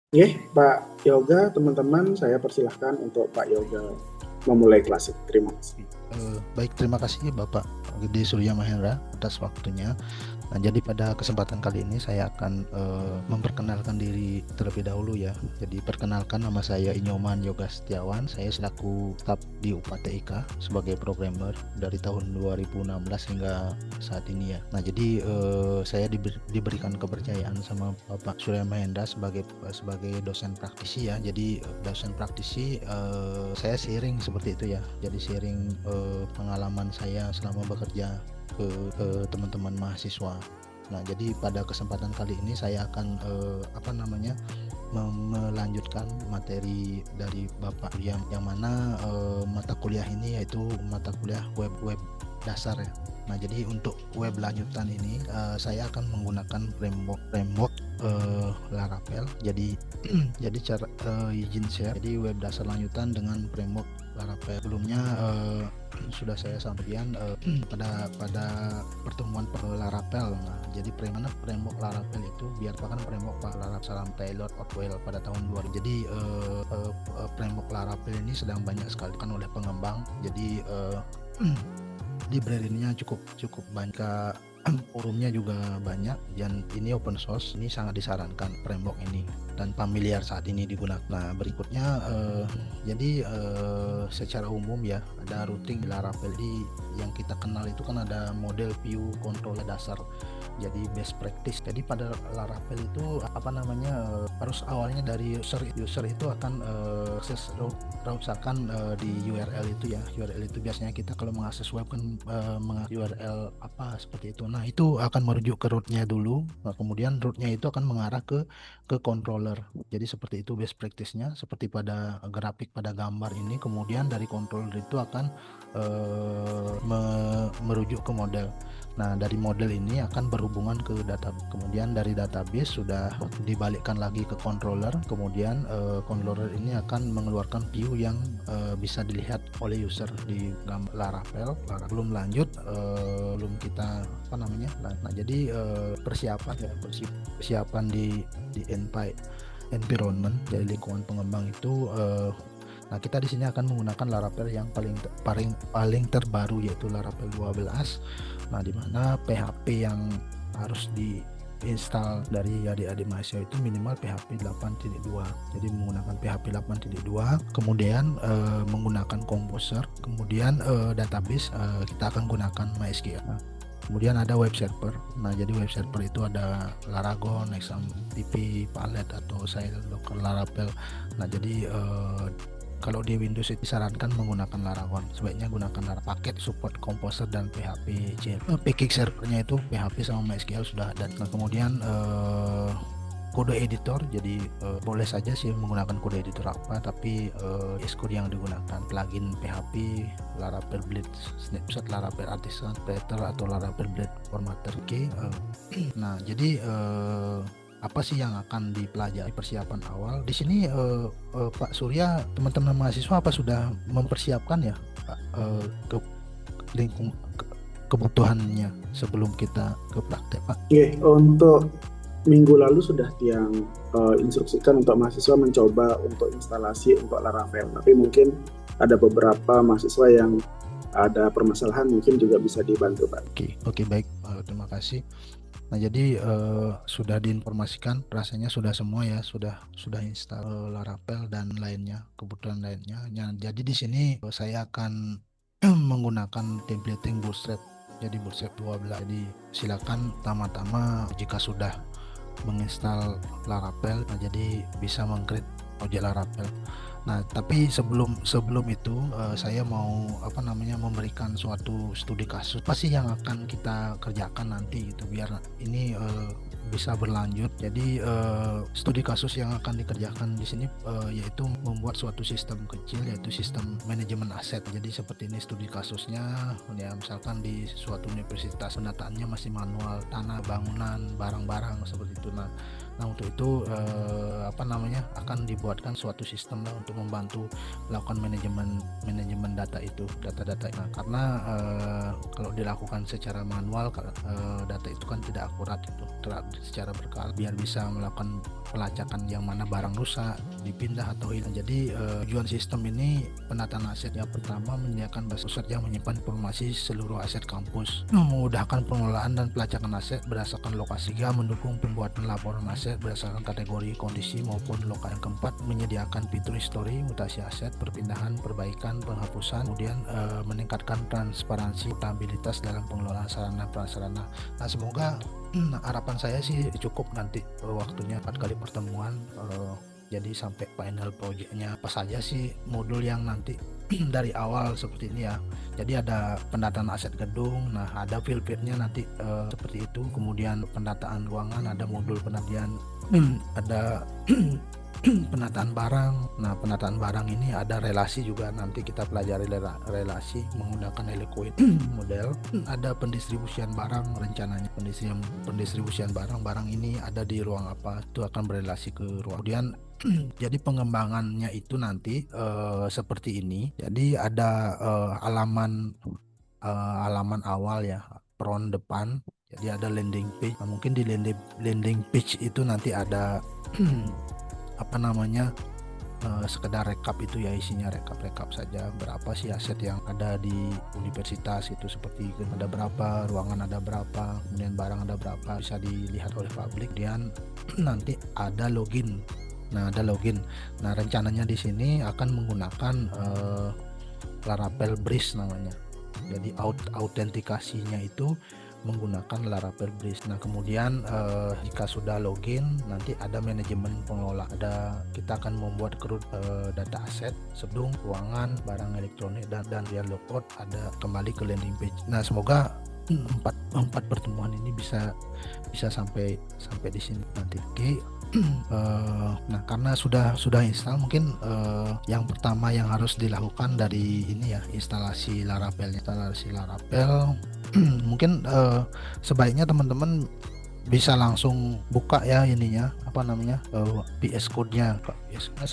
Nggih, Pak Yoga, teman-teman, saya persilahkan untuk Pak Yoga memulai klasik. Terima kasih. Baik, terima kasih Bapak Gede Surya Mahendra atas waktunya. Nah, jadi pada kesempatan kali ini saya akan memperkenalkan diri terlebih dahulu ya. Jadi perkenalkan, nama saya Inyoman Yoga Setiawan. Saya selaku staf di UPAT TIK sebagai programmer dari tahun 2016 hingga saat ini ya. Nah, jadi saya diberikan kepercayaan sama Bapak Surya Mahendra sebagai dosen praktisi ya. Jadi dosen praktisi, saya sharing seperti itu ya. Jadi sharing pengalaman saya selama bekerja ke teman-teman mahasiswa. Nah, jadi pada kesempatan kali ini saya akan melanjutkan materi dari Bapak yang mana mata kuliah ini yaitu mata kuliah web dasar ya. Nah, jadi untuk web lanjutan ini saya akan menggunakan framework Laravel. Jadi jadi cara izin share. Jadi web dasar lanjutan dengan framework Laravel. Sebelumnya sudah saya sampaikan pada pertemuan Laravel. Nah, jadi framework Laravel itu biarkan framework Laravel Salam Taylor Otwell pada tahun 2000. Jadi framework Laravel ini sedang banyak sekali kan oleh pengembang. Jadi library-nya cukup banyak, forumnya juga banyak, dan ini open source. Ini sangat disarankan framework ini dan familiar saat ini digunakan. Nah, berikutnya jadi secara umum ya, ada routing di Laravel yang kita kenal itu kan ada model view controller dasar, jadi best practice. Jadi pada Laravel itu harus awalnya dari user itu akan akses misalkan di URL itu ya. URL itu biasanya kita kalau mengakses web kan mengakses URL apa seperti itu. Nah, itu akan merujuk ke rootnya dulu. Nah, kemudian rootnya itu akan mengarah ke controller. Jadi seperti itu best practice-nya, seperti pada grafik pada gambar ini. Kemudian dari controller itu akan merujuk ke model. Nah, dari model ini akan berhubungan ke data. Kemudian dari database sudah dibalikkan lagi ke controller. Kemudian controller ini akan mengeluarkan view yang bisa dilihat oleh user di Laravel. Belum lanjut, belum kita Nah, jadi persiapan di environment, jadi lingkungan pengembang itu. Nah, kita di sini akan menggunakan Laravel yang paling terbaru, yaitu Laravel 12. Nah, di mana PHP yang harus diinstal dari adik-adik mahasiswa itu minimal PHP 8.2. Jadi menggunakan PHP 8.2, kemudian menggunakan Composer, kemudian database kita akan gunakan MySQL. Kemudian ada web server. Nah, jadi web server itu ada Laragon, XAMPP, Palette atau Docker, Laravel. Nah, jadi kalau di Windows itu disarankan menggunakan Laragon. Sebaiknya gunakan paket support Composer dan PHP Package servernya itu PHP sama MySQL sudah ada. Nah, kemudian kode editor, jadi boleh saja sih menggunakan kode editor apa, tapi Xcode yang digunakan, plugin PHP, Laravel Blade Snapshot, Laravel Artisan Creator atau Laravel Blade Formatter. Oke. Nah, jadi apa sih yang akan dipelajari persiapan awal di sini, Pak Surya? Teman-teman mahasiswa apa sudah mempersiapkan ya, Pak, kebutuhannya sebelum kita ke praktek, Pak? Oke, untuk minggu lalu sudah yang instruksikan untuk mahasiswa mencoba untuk instalasi untuk Laravel, tapi mungkin ada beberapa mahasiswa yang ada permasalahan, mungkin juga bisa dibantu, Pak. Oke, baik, terima kasih. Nah, jadi sudah diinformasikan, rasanya sudah semua ya, sudah install Laravel dan kebutuhan lainnya. Nah, jadi di sini saya akan menggunakan templating Bootstrap. Jadi Bootstrap 12. Jadi silakan pertama-tama jika sudah menginstal Laravel, nah jadi bisa meng-create project Laravel. Nah, tapi sebelum itu saya mau memberikan suatu studi kasus apa sih yang akan kita kerjakan nanti gitu, biar ini bisa berlanjut. Jadi studi kasus yang akan dikerjakan di sini yaitu membuat suatu sistem kecil, yaitu sistem manajemen aset. Jadi seperti ini studi kasusnya ya, misalkan di suatu universitas penataannya masih manual, tanah, bangunan, barang-barang seperti itu. Nah, Nah, untuk itu akan dibuatkan suatu sistem lah untuk membantu melakukan manajemen data itu, data-data. Nah, karena kalau dilakukan secara manual, data itu kan tidak akurat itu secara berkala. Biar bisa melakukan pelacakan yang mana barang rusak, dipindah atau hilang. Jadi tujuan sistem ini penataan aset yang pertama menyediakan base pusat yang menyimpan informasi seluruh aset kampus, memudahkan pengelolaan dan pelacakan aset berdasarkan lokasi, mendukung pembuatan laporan aset berdasarkan kategori, kondisi maupun lokasi. Yang keempat, menyediakan fitur history, mutasi aset, perpindahan, perbaikan, penghapusan, kemudian meningkatkan transparansi, stabilitas dalam pengelolaan sarana prasarana. Nah, semoga harapan saya sih cukup nanti waktunya 4 kali pertemuan, jadi sampai final projectnya. Apa saja sih modul yang nanti dari awal seperti ini ya. Jadi ada pendataan aset gedung, nah ada fil-filnya nanti seperti itu. Kemudian pendataan ruangan, ada modul pendataan ada penataan barang. Nah, penataan barang ini ada relasi juga, nanti kita pelajari relasi menggunakan Helicoid model. Ada pendistribusian barang, rencananya pendistribusian barang ini ada di ruang apa, itu akan berelasi ke ruang. Kemudian jadi pengembangannya itu nanti seperti ini. Jadi ada halaman awal ya, front depan. Jadi ada landing page. Nah, mungkin di landing page itu nanti ada sekedar rekap itu ya, isinya rekap saja berapa sih aset yang ada di universitas itu, seperti ada berapa, ruangan ada berapa, kemudian barang ada berapa, bisa dilihat oleh publik. Dan nanti ada login. Nah, rencananya di sini akan menggunakan Laravel Bridge namanya. Jadi autentikasinya itu menggunakan Laravel Bridge. Nah, kemudian jika sudah login, nanti ada manajemen pengelola. Kita akan membuat data aset, sedung, ruangan, barang elektronik, dan real logout. Ada kembali ke landing page. Nah, semoga empat pertemuan ini bisa sampai di sini nanti. Oke. Nah, karena sudah install, mungkin yang pertama yang harus dilakukan dari ini ya, instalasi Laravel. Mungkin sebaiknya teman-teman bisa langsung buka ya ininya, VS Code-nya. Nah,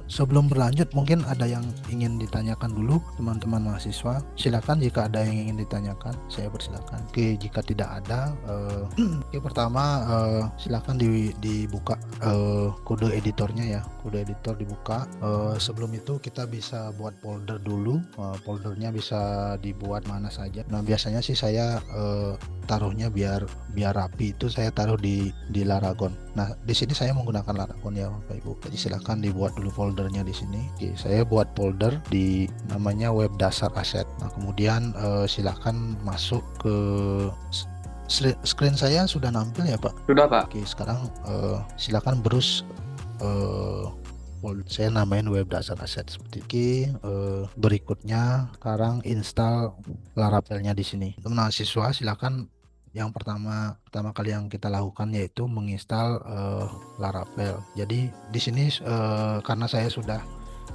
sebelum berlanjut, mungkin ada yang ingin ditanyakan dulu teman-teman mahasiswa. Silakan jika ada yang ingin ditanyakan, saya persilakan. Oke, jika tidak ada, pertama silakan dibuka kode editornya ya. Kode editor dibuka. Sebelum itu kita bisa buat folder dulu. Foldernya bisa dibuat mana saja. Nah, biasanya sih saya taruhnya biar rapi, itu saya taruh di Laragon. Nah, di sini saya menggunakan Laragon ya Bapak Ibu. Jadi silakan dibuat dulu foldernya di sini. Oke, saya buat folder di namanya web dasar aset. Nah, kemudian silakan masuk ke screen saya sudah nampil ya Pak? Sudah Pak. Oke, sekarang silakan browse saya namain web dasar aset seperti ini. Berikutnya sekarang install Laravelnya di sini. Teman mahasiswa silakan, yang pertama kali yang kita lakukan yaitu menginstal Laravel. Jadi di sini karena saya sudah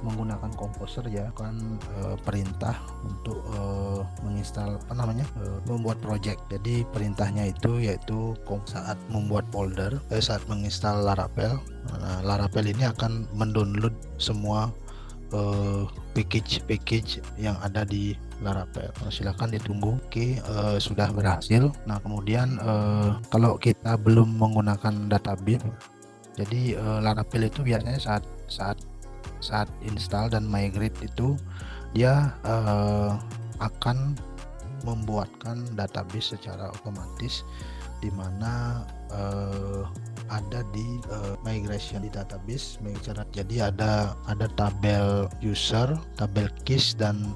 menggunakan Composer ya kan, perintah untuk menginstal membuat project. Jadi perintahnya itu yaitu saat membuat folder, saat menginstal Laravel. Nah, Laravel ini akan mendownload semua package yang ada di Laravel. Silakan ditunggu. Oke, sudah berhasil. Nah, kemudian kalau kita belum menggunakan database, jadi Laravel itu biasanya saat install dan migrate itu dia akan membuatkan database secara otomatis, di mana ada di migration di database. Jadi ada tabel user, tabel keys, dan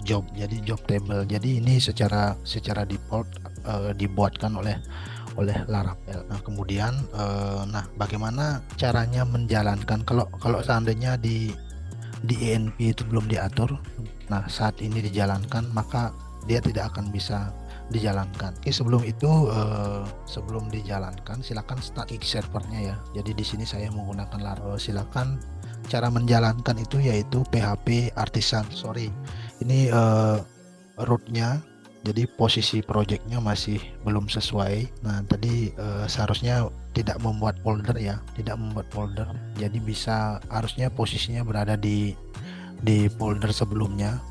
job. Jadi job table. Jadi ini secara default dibuatkan oleh Laravel. Nah, kemudian bagaimana caranya menjalankan kalau seandainya di ENP itu belum diatur. Nah, saat ini dijalankan, maka dia tidak akan bisa dijalankan. Oke, sebelum itu sebelum dijalankan silakan start servernya ya. Jadi di sini saya menggunakan Laravel. Silakan cara menjalankan itu yaitu PHP Artisan. Ini rootnya Jadi posisi projectnya masih belum sesuai. Nah tadi seharusnya tidak membuat folder ya, tidak membuat folder. Jadi bisa harusnya posisinya berada di folder sebelumnya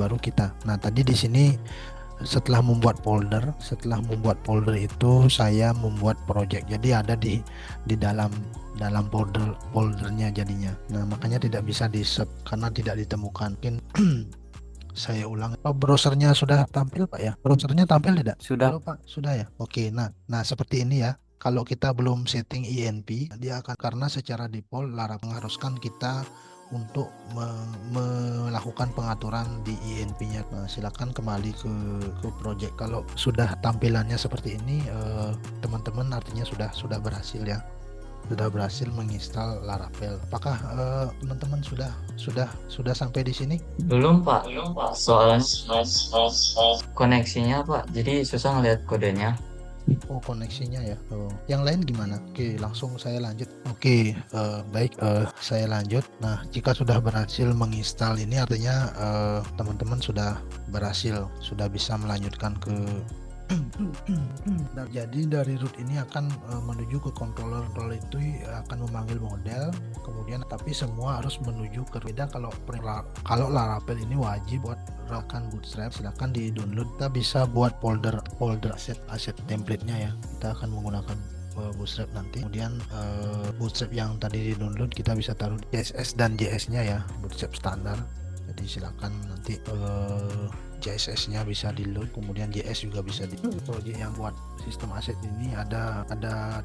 baru kita. Nah tadi di sini setelah membuat folder itu saya membuat project. Jadi ada di dalam foldernya jadinya. Nah makanya tidak bisa di sub karena tidak ditemukan. Mungkin saya ulang. Browsernya sudah tampil Pak ya? Browsernya tampil tidak? Sudah. Halo Pak, sudah ya? Oke, nah seperti ini ya. Kalau kita belum setting INP, dia akan, karena secara default Laravel mengharuskan kita untuk melakukan pengaturan di INP-nya. Nah, silakan kembali ke project. Kalau sudah tampilannya seperti ini, teman-teman artinya sudah berhasil ya. Sudah berhasil menginstal Laravel. Apakah teman-teman sudah sampai di sini? Belum Pak, soalnya koneksinya Pak, jadi susah ngeliat kodenya. Oh koneksinya ya. Yang lain gimana? Oke, langsung saya lanjut. Oke, baik, saya lanjut. Nah, jika sudah berhasil menginstal ini artinya teman-teman sudah berhasil, sudah bisa melanjutkan ke Nah, jadi dari root ini akan menuju ke controller. Controller itu akan memanggil model, kemudian tapi semua harus menuju ke beda. Kalau Laravel ini wajib buat rekan Bootstrap, silahkan di download. Kita bisa buat folder aset template-nya ya. Kita akan menggunakan Bootstrap nanti. Kemudian Bootstrap yang tadi di download kita bisa taruh CSS dan JS-nya ya, Bootstrap standar. Jadi silakan nanti CSS-nya bisa di load, kemudian JS juga bisa di project yang buat sistem aset ini ada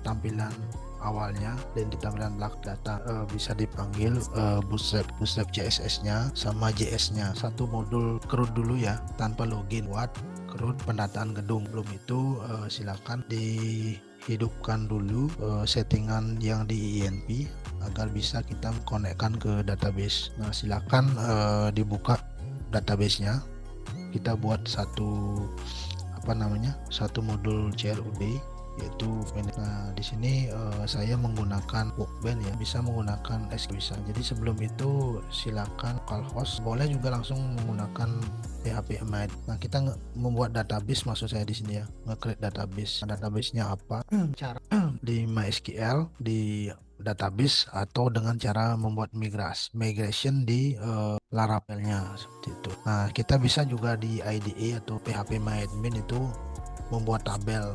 tampilan awalnya dan di tampilan belakang data bisa dipanggil Bootstrap CSS-nya sama JS-nya. Satu modul CRUD dulu ya tanpa login buat CRUD pendataan gedung. Belum itu silakan dihidupkan dulu settingan yang di INP agar bisa kita konekkan ke database. Nah silakan dibuka database-nya. Kita buat satu modul CRUD yaitu. Nah di sini saya menggunakan Workbench ya, bisa menggunakan SQL bisa. Jadi sebelum itu silakan localhost, boleh juga langsung menggunakan PHP Mate. Nah kita membuat database, maksud saya di sini ya, nge-create database. Nah, database-nya apa? Cara di MySQL di database atau dengan cara membuat migration di Laravel-nya seperti itu. Nah kita bisa juga di IDE atau PHP-MyAdmin itu membuat tabel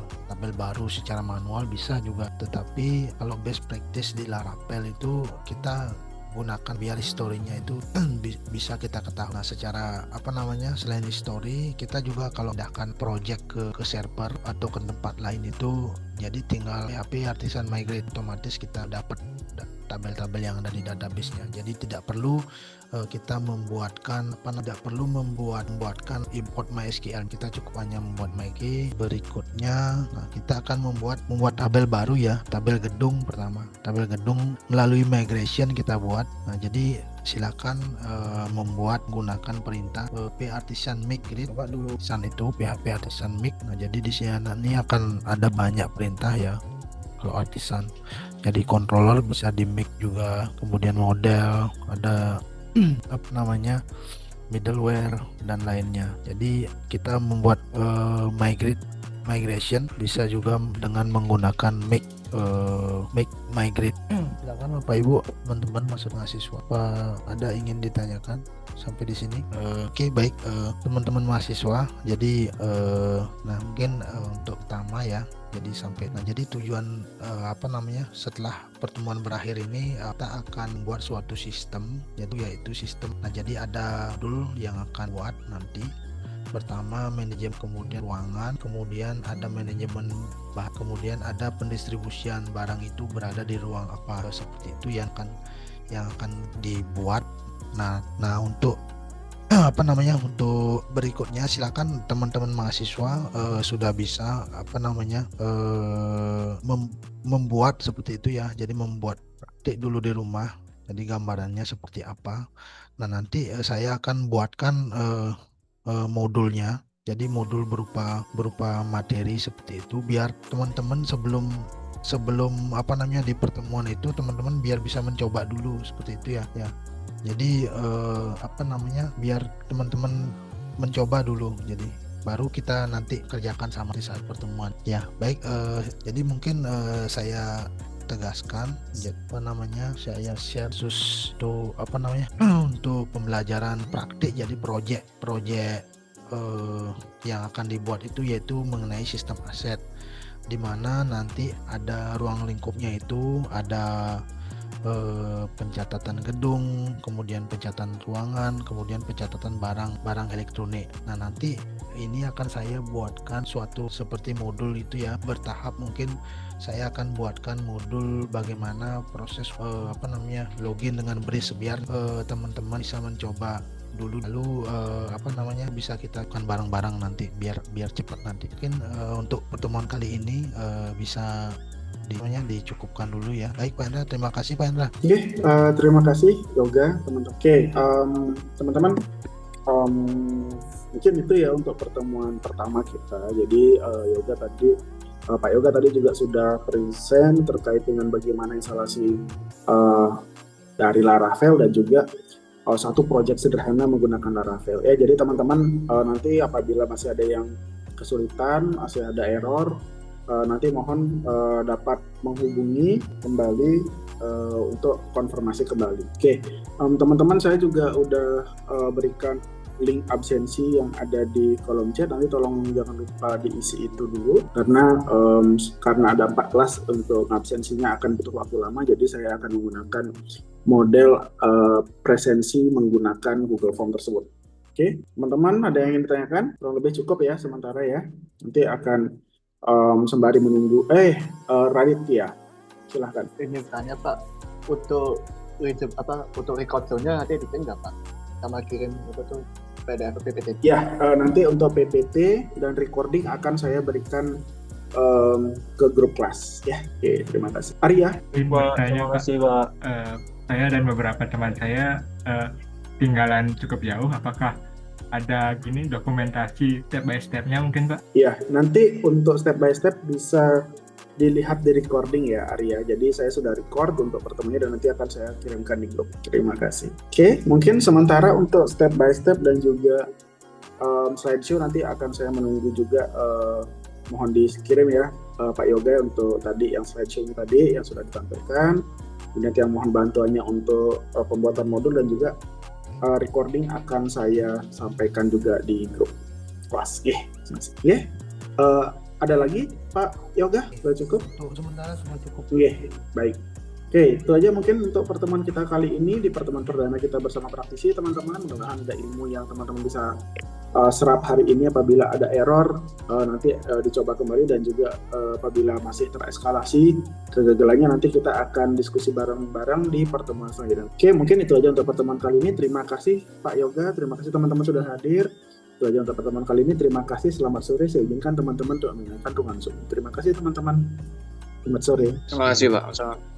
baru secara manual bisa juga, tetapi kalau best practice di Laravel itu kita gunakan biar historinya itu bisa kita ketahui. Nah secara selain history, kita juga kalau pindahkan project ke server atau ke tempat lain itu jadi tinggal PHP Artisan Migrate, otomatis kita dapat tabel-tabel yang ada di database-nya. Jadi tidak perlu kita membuatkan membuatkan import MySQL. Kita cukup hanya membuat MySQL. Berikutnya kita akan membuat tabel baru ya, tabel gedung pertama. Tabel gedung melalui migration kita buat. Nah jadi silakan menggunakan perintah PHP Artisan Migrate. Coba dulu itu PHP Artisan Migrate. Nah jadi di sini akan ada banyak perintah ya kalau artisan. Jadi controller bisa di make juga, kemudian model, ada middleware dan lainnya. Jadi kita membuat migration bisa juga dengan menggunakan make migrate. Silakan Bapak Ibu, teman-teman mahasiswa, apa ada ingin ditanyakan sampai di sini? Oke, baik teman-teman mahasiswa. Jadi mungkin untuk pertama ya. Jadi tujuan setelah pertemuan berakhir ini kita akan buat suatu sistem, yaitu sistem. Nah jadi ada modul yang akan buat nanti. Pertama manajemen, kemudian ruangan, kemudian ada manajemen kemudian ada pendistribusian barang itu berada di ruang apa, seperti itu yang akan dibuat. Nah untuk untuk berikutnya silakan teman-teman mahasiswa sudah bisa membuat seperti itu ya. Jadi membuat praktik dulu di rumah. Jadi gambarannya seperti apa. Nah nanti saya akan buatkan modulnya. Jadi modul berupa materi seperti itu biar teman-teman sebelum di pertemuan itu teman-teman biar bisa mencoba dulu seperti itu ya. Jadi biar teman-teman mencoba dulu. Jadi baru kita nanti kerjakan sama di saat pertemuan. Ya, baik. Jadi mungkin saya tegaskan saya share khusus untuk untuk pembelajaran praktik. Jadi proyek yang akan dibuat itu yaitu mengenai sistem aset, di mana nanti ada ruang lingkupnya itu ada pencatatan gedung, kemudian pencatatan ruangan, kemudian pencatatan barang elektronik. Nah, nanti ini akan saya buatkan suatu seperti modul itu ya, bertahap. Mungkin saya akan buatkan modul bagaimana proses login dengan BRIS biar teman-teman bisa mencoba dulu, lalu bisa kita lakukan bareng-bareng nanti biar cepat nanti. Mungkin untuk pertemuan kali ini bisa dicukupkan dulu ya. Baik Pak Hendra, terima kasih Pak Hendra. Oke, terima kasih Yoga teman-teman. Oke, teman-teman, mungkin itu ya untuk pertemuan pertama kita. Jadi Pak Yoga tadi juga sudah present terkait dengan bagaimana instalasi dari Laravel dan juga satu proyek sederhana menggunakan Laravel. Jadi teman-teman, nanti apabila masih ada yang kesulitan, masih ada error, nanti mohon dapat menghubungi kembali untuk konfirmasi kembali. Oke, teman-teman, saya juga udah berikan link absensi yang ada di kolom chat. Nanti tolong jangan lupa diisi itu dulu karena ada 4 kelas, untuk absensinya akan butuh waktu lama. Jadi saya akan menggunakan model presensi menggunakan Google Form tersebut. Oke, teman-teman, ada yang ingin ditanyakan? Kurang lebih cukup ya sementara ya. Nanti akan sembari menunggu Raditya, silahkan. Ini tanya Pak, untuk record show-nya nanti bikin nggak Pak? Sama kirim PDF PPT? Ya, nanti untuk PPT dan recording akan saya berikan ke grup kelas ya. Oke, terima kasih. Arya. Terima kasih Pak. Saya dan beberapa teman saya tinggalan cukup jauh. Apakah ada dokumentasi step by step-nya mungkin Pak? Ya, nanti untuk step by step bisa dilihat di recording ya Arya. Jadi saya sudah record untuk pertemuannya dan nanti akan saya kirimkan di grup. Terima kasih. Oke, mungkin sementara untuk step by step dan juga slideshow nanti akan saya menunggu juga. Mohon dikirim ya Pak Yoga untuk tadi yang slideshow tadi yang sudah ditampilkan. Kemudian yang mohon bantuannya untuk pembuatan modul dan juga recording akan saya sampaikan juga di grup kelas. Ada lagi Pak Yoga? Sudah cukup? Untuk sementara sudah cukup. Baik. Oke, itu aja mungkin untuk pertemuan kita kali ini di pertemuan perdana kita bersama praktisi teman-teman. Mudah-mudahan ada ilmu yang teman-teman bisa serap hari ini. Apabila ada error nanti dicoba kembali, dan juga apabila masih tereskalasi kegagalannya nanti kita akan diskusi bareng-bareng di pertemuan selanjutnya. Oke, mungkin itu aja untuk pertemuan kali ini. Terima kasih Pak Yoga, terima kasih teman-teman sudah hadir. Itu aja untuk pertemuan kali ini. Terima kasih, selamat sore. Saya izinkan teman-teman untuk mengingatkan ruangan Zoom. Terima kasih teman-teman. Selamat sore. Terima kasih Pak.